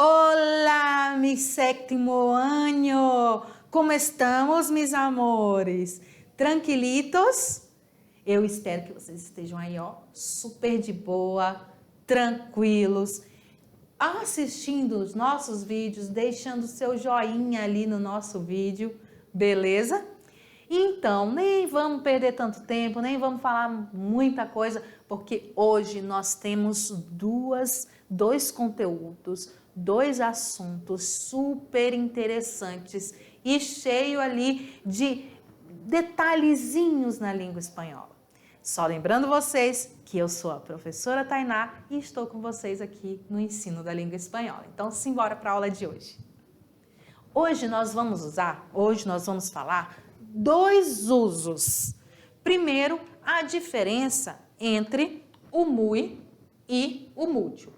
Olá, mi sétimo ano! Como estamos, mis amores? Tranquilitos? Eu espero que vocês estejam aí, ó, super de boa, tranquilos, assistindo os nossos vídeos, deixando seu joinha ali no nosso vídeo, beleza? Então, nem vamos perder tanto tempo, nem vamos falar muita coisa, porque hoje nós temos dois conteúdos, dois assuntos super interessantes e cheio ali de detalhezinhos na língua espanhola. Só lembrando vocês que eu sou a professora Tainá e estou com vocês aqui no ensino da língua espanhola. Então, simbora para a aula de hoje. Hoje nós vamos falar dois usos. Primeiro, a diferença entre o muy e o mucho.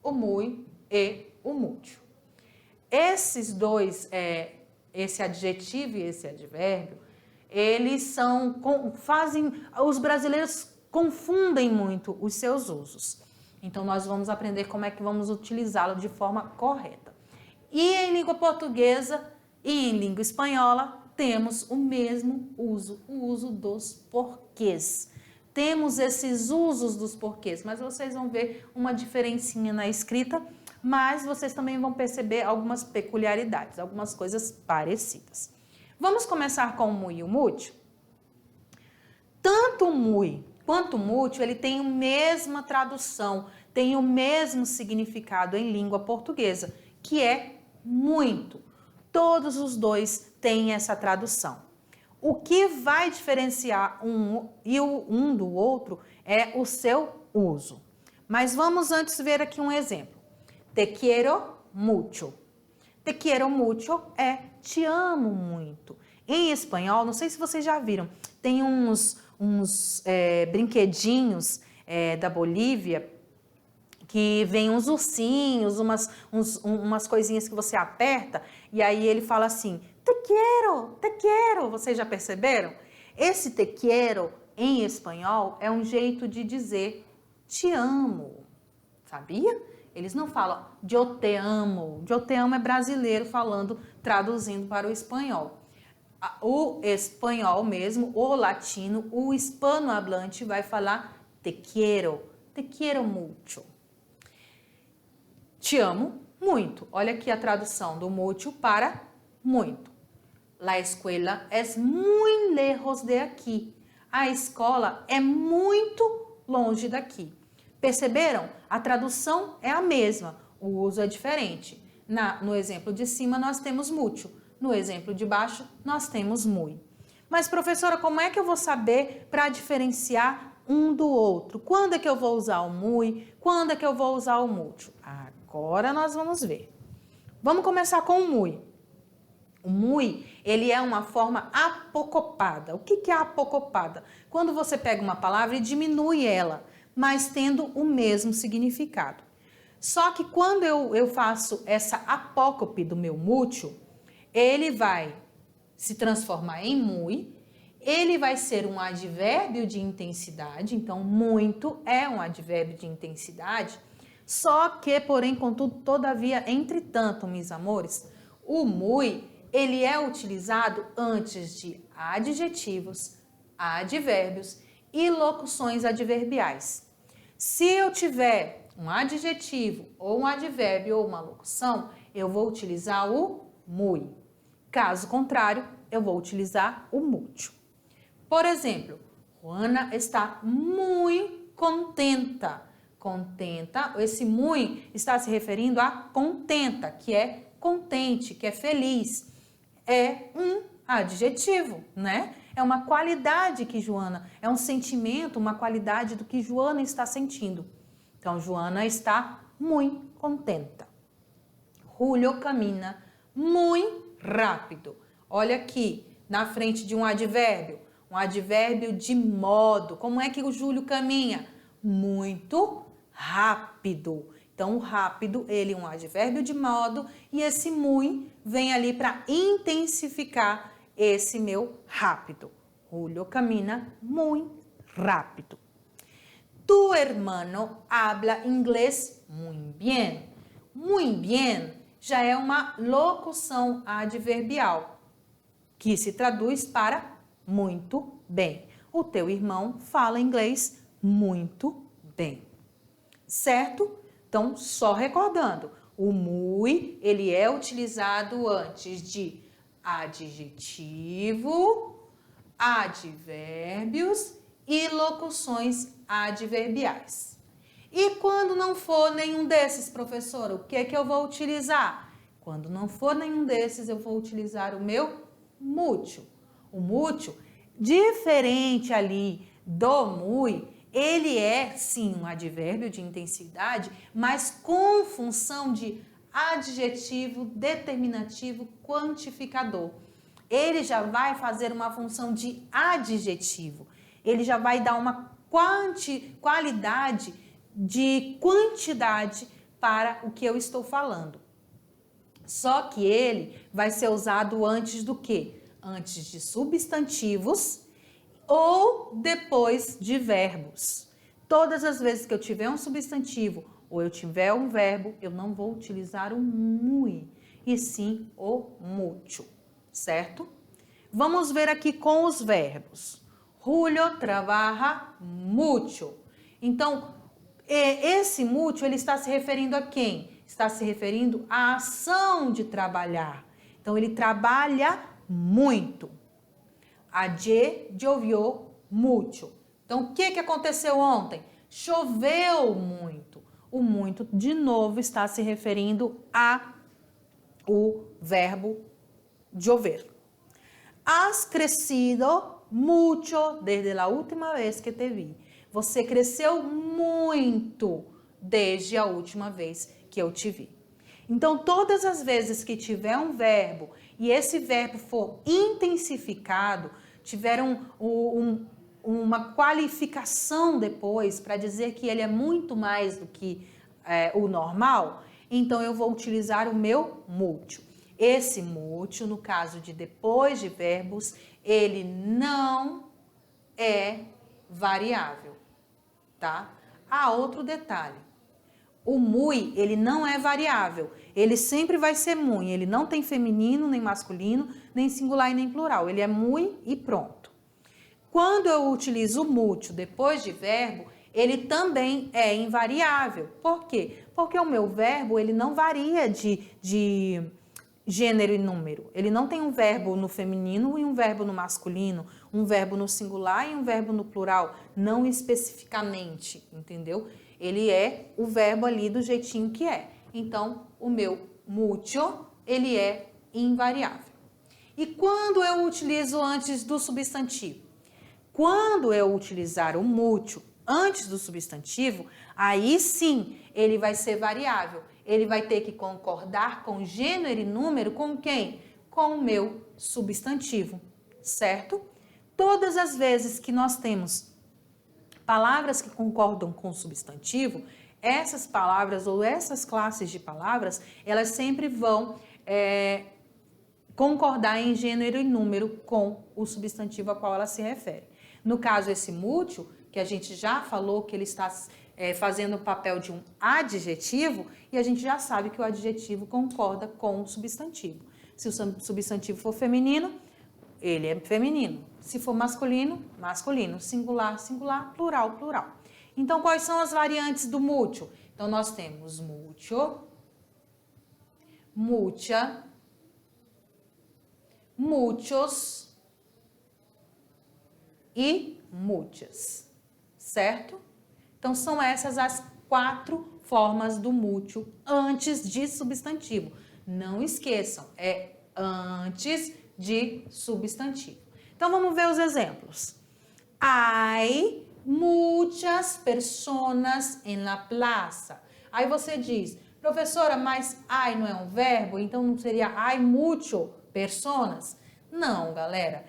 O muy e o mucho. Esses dois, esse adjetivo e esse advérbio, eles os brasileiros confundem muito os seus usos. Então, nós vamos aprender como é que vamos utilizá-lo de forma correta. E em língua portuguesa e em língua espanhola, temos o mesmo uso, o uso dos porquês. Temos esses usos dos porquês, mas vocês vão ver uma diferencinha na escrita, mas vocês também vão perceber algumas peculiaridades, algumas coisas parecidas. Vamos começar com o muy e o mucho? Tanto o muy quanto o mucho, ele tem a mesma tradução, tem o mesmo significado em língua portuguesa, que é muito. Todos os dois têm essa tradução. O que vai diferenciar um do outro é o seu uso. Mas vamos antes ver aqui um exemplo. Te quiero mucho. Te quiero mucho é te amo muito. Em espanhol, não sei se vocês já viram, tem uns brinquedinhos da Bolívia que vem uns ursinhos, umas coisinhas que você aperta e aí ele fala assim, te quiero, te quiero. Vocês já perceberam? Esse te quiero em espanhol é um jeito de dizer te amo, sabia? Eles não falam eu te amo. Eu te amo é brasileiro falando, traduzindo para o espanhol. O espanhol mesmo, o latino, o hispanohablante vai falar te quiero mucho. Te amo muito. Olha aqui a tradução do mucho para muito. La escuela es muy lejos de aquí. A escola é muito longe daqui. Perceberam? A tradução é a mesma, o uso é diferente. No exemplo de cima nós temos mucho, no exemplo de baixo nós temos muy. Mas professora, como é que eu vou saber para diferenciar um do outro? Quando é que eu vou usar o muy? Quando é que eu vou usar o mucho? Agora nós vamos ver. Vamos começar com o muy. O muy, ele é uma forma apocopada. O que é apocopada? Quando você pega uma palavra e diminui ela, mas tendo o mesmo significado. Só que quando eu faço essa apócope do meu mucho, ele vai se transformar em muy, ele vai ser um advérbio de intensidade, então muito é um advérbio de intensidade, só que, porém, contudo, todavia, entretanto, meus amores, o muy, ele é utilizado antes de adjetivos, advérbios e locuções adverbiais. Se eu tiver um adjetivo ou um advérbio ou uma locução, eu vou utilizar o muy. Caso contrário, eu vou utilizar o mucho. Por exemplo, Juana está muy contenta. Contenta, esse muy está se referindo a contenta, que é contente, que é feliz. É um adjetivo, né? É uma qualidade que Joana, é um sentimento, uma qualidade do que Joana está sentindo. Então, Joana está muito contenta. Julio camina muito rápido. Olha aqui, na frente de um advérbio de modo. Como é que o Júlio caminha? Muito rápido. Então, o rápido, ele é um advérbio de modo e esse muy vem ali para intensificar esse meu rápido. Julio camina muy rápido. Tu hermano habla inglés muy bien. Muy bien já é uma locução adverbial, que se traduz para muito bem. O teu irmão fala inglês muito bem, certo? Então, só recordando, o muy, ele é utilizado antes de adjetivo, advérbios e locuções adverbiais. E quando não for nenhum desses, professora, o que é que eu vou utilizar? Quando não for nenhum desses, eu vou utilizar o meu mútil. O mútil, diferente ali do muy, ele é sim um advérbio de intensidade, mas com função de adjetivo, determinativo, quantificador. Ele já vai fazer uma função de adjetivo. Ele já vai dar uma qualidade de quantidade para o que eu estou falando. Só que ele vai ser usado antes do quê? Antes de substantivos ou depois de verbos. Todas as vezes que eu tiver um substantivo ou eu tiver um verbo, eu não vou utilizar o muy, e sim o mútil, certo? Vamos ver aqui com os verbos. Julio trabaja mucho. Então, esse mútil, ele está se referindo a quem? Está se referindo à ação de trabalhar. Então, ele trabalha muito. Ayer llovió mucho. Então, o que aconteceu ontem? Choveu muito. O muito, de novo, está se referindo a o verbo llover. Has crecido mucho desde a última vez que te vi. Você cresceu muito desde a última vez que eu te vi. Então, todas as vezes que tiver um verbo e esse verbo for intensificado, tiver uma qualificação depois para dizer que ele é muito mais do que o normal, então eu vou utilizar o meu mútil. Esse mútil, no caso de depois de verbos, ele não é variável, tá? Há outro detalhe. O muy, ele não é variável. Ele sempre vai ser muy. Ele não tem feminino, nem masculino, nem singular e nem plural. Ele é muy e pronto. Quando eu utilizo o mútil depois de verbo, ele também é invariável. Por quê? Porque o meu verbo, ele não varia de gênero e número. Ele não tem um verbo no feminino e um verbo no masculino, um verbo no singular e um verbo no plural, não especificamente, entendeu? Ele é o verbo ali do jeitinho que é. Então, o meu mútil, ele é invariável. E quando eu utilizo antes do substantivo? Quando eu utilizar o mútil antes do substantivo, aí sim ele vai ser variável. Ele vai ter que concordar com gênero e número com quem? Com o meu substantivo, certo? Todas as vezes que nós temos palavras que concordam com o substantivo, essas palavras ou essas classes de palavras, elas sempre vão concordar em gênero e número com o substantivo a qual ela se refere. No caso, esse mútil, que a gente já falou que ele está fazendo o papel de um adjetivo, e a gente já sabe que o adjetivo concorda com o substantivo. Se o substantivo for feminino, ele é feminino. Se for masculino, masculino. Singular, singular. Plural, plural. Então, quais são as variantes do mútil? Então, nós temos mucho, mucha, muchos e muchas, certo? Então, são essas as 4 formas do mútil antes de substantivo. Não esqueçam, é antes de substantivo. Então, vamos ver os exemplos. Hay muchas personas en la plaza. Aí você diz, professora, mas hay não é um verbo? Então, não seria hay mucho personas? Não, galera.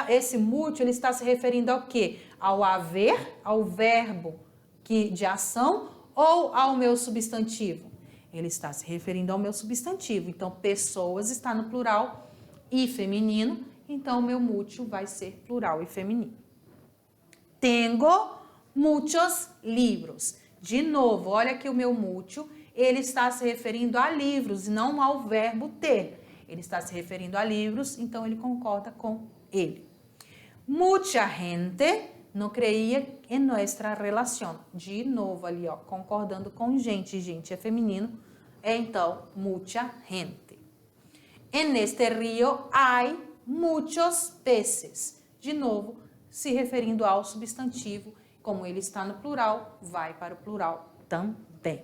Esse mútil, ele está se referindo ao quê? Ao haver, ao verbo de ação ou ao meu substantivo? Ele está se referindo ao meu substantivo. Então, pessoas está no plural e feminino, então o meu mútil vai ser plural e feminino. Tengo muchos libros. De novo, olha aqui o meu mútil, ele está se referindo a livros e não ao verbo ter. Ele está se referindo a livros, então ele concorda com ele. Mucha gente não creía em nossa relação. De novo ali, ó, concordando com gente. Gente é feminino, então, mucha gente. En este río hay muchos peces. De novo, se referindo ao substantivo, como ele está no plural, vai para o plural também.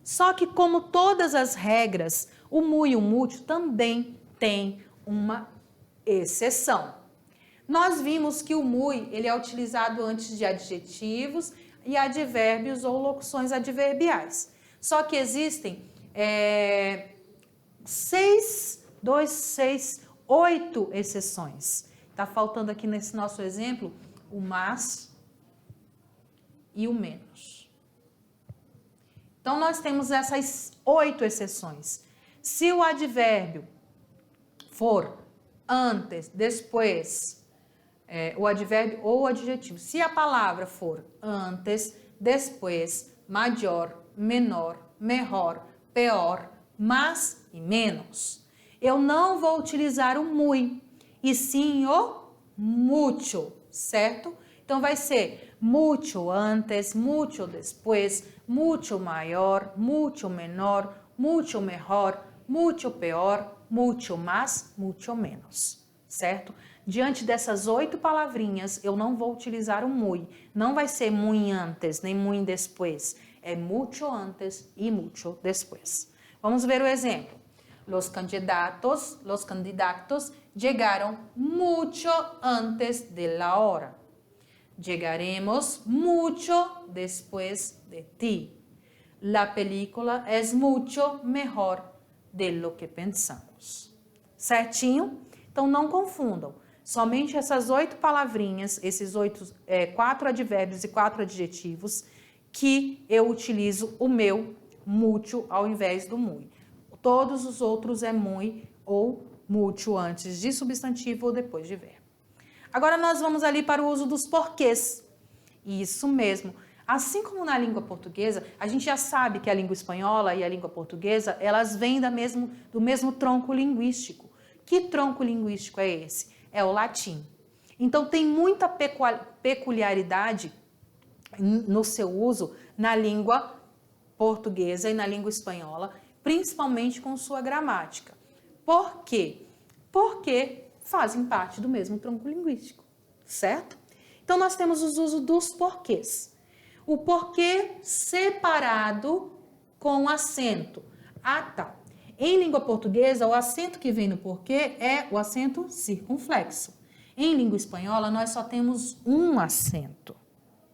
Só que, como todas as regras, o mu e o mútil também tem uma exceção. Nós vimos que o mui, ele é utilizado antes de adjetivos e advérbios ou locuções adverbiais. Só que existem 8 exceções. Está faltando aqui nesse nosso exemplo o mas e o menos. Então, nós temos essas 8 exceções. Se o advérbio for antes, depois, o advérbio ou o adjetivo. Se a palavra for antes, depois, maior, menor, melhor, pior, mais e menos, eu não vou utilizar o muy, e sim o mucho, certo? Então, vai ser mucho antes, mucho depois, mucho maior, mucho menor, mucho mejor, mucho pior, mucho mais, mucho menos, certo? Diante dessas 8 palavrinhas, eu não vou utilizar o muy. Não vai ser muy antes, nem muy después. É mucho antes e mucho después. Vamos ver o exemplo. Los candidatos llegaron mucho antes de la hora. Llegaremos mucho después de ti. La película es mucho mejor de lo que pensamos. Certinho? Então, não confundam. Somente essas 8 palavrinhas, esses 4 advérbios e 4 adjetivos, que eu utilizo o meu mucho ao invés do muy. Todos os outros é muy ou mucho antes de substantivo ou depois de verbo. Agora nós vamos ali para o uso dos porquês. Isso mesmo. Assim como na língua portuguesa, a gente já sabe que a língua espanhola e a língua portuguesa, elas vêm do mesmo tronco linguístico. Que tronco linguístico é esse? É o latim. Então, tem muita peculiaridade no seu uso na língua portuguesa e na língua espanhola, principalmente com sua gramática. Por quê? Porque fazem parte do mesmo tronco linguístico, certo? Então, nós temos os usos dos porquês. O porquê separado com acento. Ah, tá. Em língua portuguesa, o acento que vem no porquê é o acento circunflexo. Em língua espanhola, nós só temos um acento,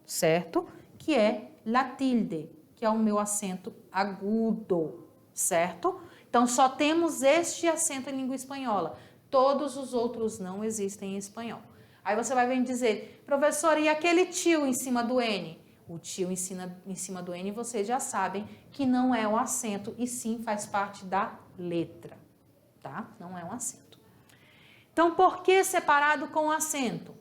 certo? Que é la tilde, que é o meu acento agudo, certo? Então, só temos este acento em língua espanhola. Todos os outros não existem em espanhol. Aí você vai vir dizer, professora, e aquele tio em cima do N? O tio em cima do N, vocês já sabem que não é um acento, e sim faz parte da letra, tá? Não é um acento. Então, por que separado com acento?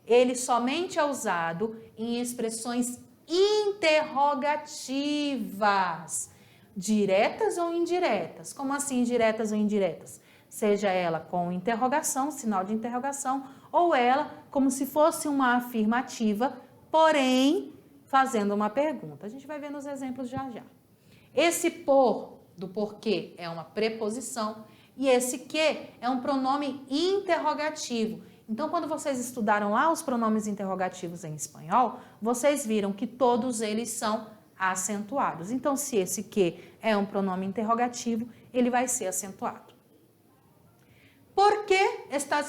Ele somente é usado em expressões interrogativas, diretas ou indiretas. Como assim diretas ou indiretas? Seja ela com interrogação, sinal de interrogação, ou ela como se fosse uma afirmativa, porém fazendo uma pergunta. A gente vai ver nos exemplos já já. Esse por do porquê é uma preposição e esse que é um pronome interrogativo. Então, quando vocês estudaram lá os pronomes interrogativos em espanhol, vocês viram que todos eles são acentuados. Então, se esse que é um pronome interrogativo, ele vai ser acentuado. ¿Por qué estás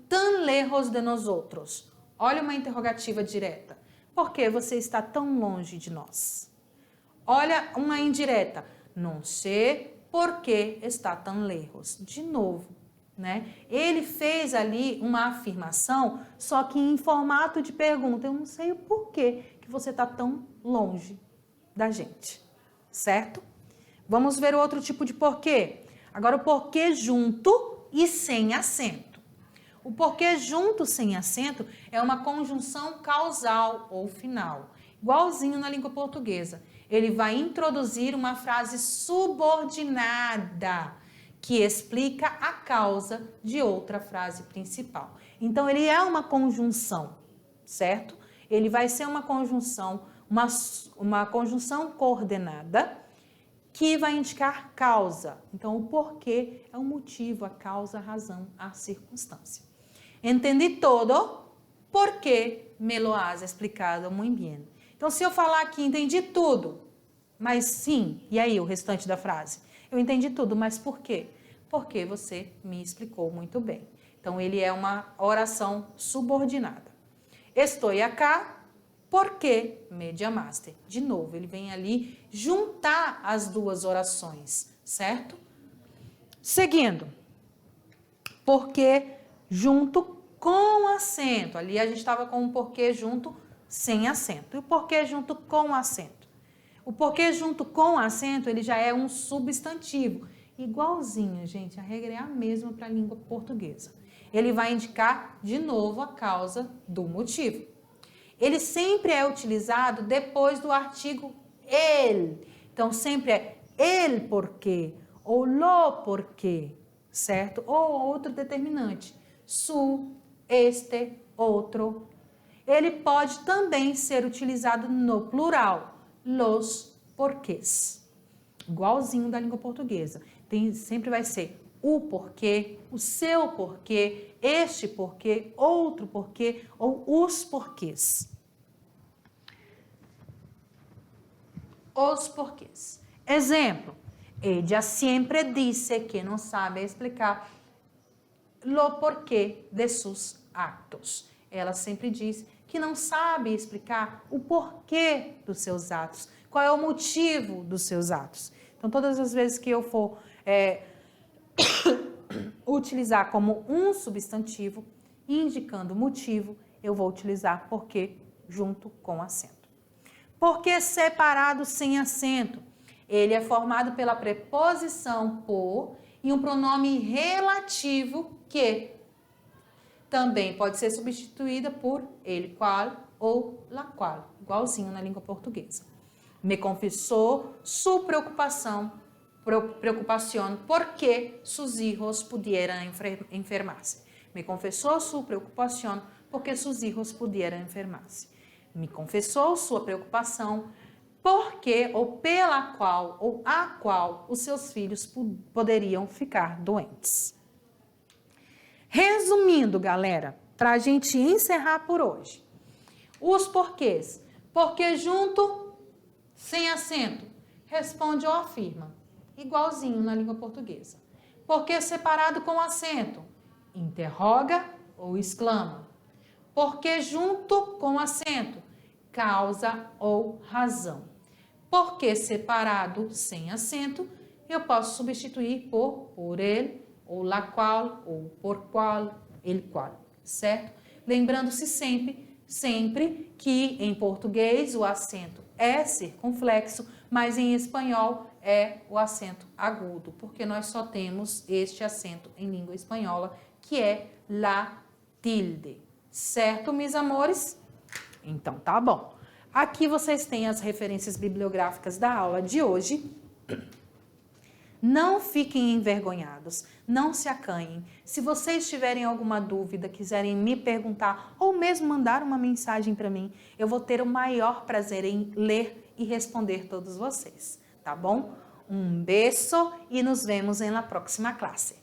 tan lejos de nosotros? Olha uma interrogativa direta. Por que você está tão longe de nós? Olha uma indireta. Não sei por que está tão lejos. De novo, né? Ele fez ali uma afirmação, só que em formato de pergunta. Eu não sei o porquê que você está tão longe da gente, certo? Vamos ver o outro tipo de porquê. Agora, o porquê junto e sem acento. O porquê junto sem acento é uma conjunção causal ou final. igualzinho na língua portuguesa. Ele vai introduzir uma frase subordinada que explica a causa de outra frase principal. Então, ele é uma conjunção, certo? Ele vai ser uma conjunção, uma conjunção coordenada que vai indicar causa. Então, o porquê é o motivo, a causa, a razão, a circunstância. Entendi todo? Porque me lo has explicado muy bien. Então, se eu falar aqui, entendi tudo, mas sim, e aí o restante da frase? Eu entendi tudo, mas por quê? Porque você me explicou muito bem. Então, ele é uma oração subordinada. Estou acá porque me llamaste. De novo, ele vem ali juntar as duas orações, certo? Seguindo. Porque junto com acento. Ali a gente estava com o porquê junto sem acento. E o porquê junto com acento? O porquê junto com acento, ele já é um substantivo. Igualzinho, gente, a regra é a mesma para a língua portuguesa. Ele vai indicar, de novo, a causa do motivo. Ele sempre é utilizado depois do artigo el. Então, sempre é el porquê, ou lo porquê, certo? Ou outro determinante, su, este, outro. Ele pode também ser utilizado no plural, los porquês. Igualzinho da língua portuguesa. Sempre vai ser o porquê, o seu porquê, este porquê, outro porquê ou os porquês. Os porquês. Exemplo, ella siempre dice que não sabe explicar lo porquê de sus actos. Ela sempre diz que não sabe explicar o porquê dos seus atos, qual é o motivo dos seus atos. Então, todas as vezes que eu for utilizar como um substantivo, indicando o motivo, eu vou utilizar porquê junto com acento. Porquê separado sem acento? Ele é formado pela preposição por e um pronome relativo que também pode ser substituída por el qual ou la qual, igualzinho na língua portuguesa. Me confesó su preocupación porque sus hijos pudieran enfermarse. Me confesó su preocupación porque sus hijos pudieran enfermarse. Me confessou sua preocupação porque ou pela qual ou a qual os seus filhos poderiam ficar doentes. Resumindo, galera, para a gente encerrar por hoje. Os porquês. Porque junto, sem acento, responde ou afirma. Igualzinho na língua portuguesa. Porque separado com acento, interroga ou exclama. Porque junto com acento, causa ou razão. Porque separado sem acento, eu posso substituir por ele, ou la qual, ou por qual, el qual, certo? Lembrando-se sempre que em português o acento é circunflexo, mas em espanhol é o acento agudo, porque nós só temos este acento em língua espanhola, que é la tilde. Certo, meus amores? Então, tá bom. Aqui vocês têm as referências bibliográficas da aula de hoje. Não fiquem envergonhados, não se acanhem. Se vocês tiverem alguma dúvida, quiserem me perguntar ou mesmo mandar uma mensagem para mim, eu vou ter o maior prazer em ler e responder todos vocês, tá bom? Um beijo e nos vemos na próxima classe.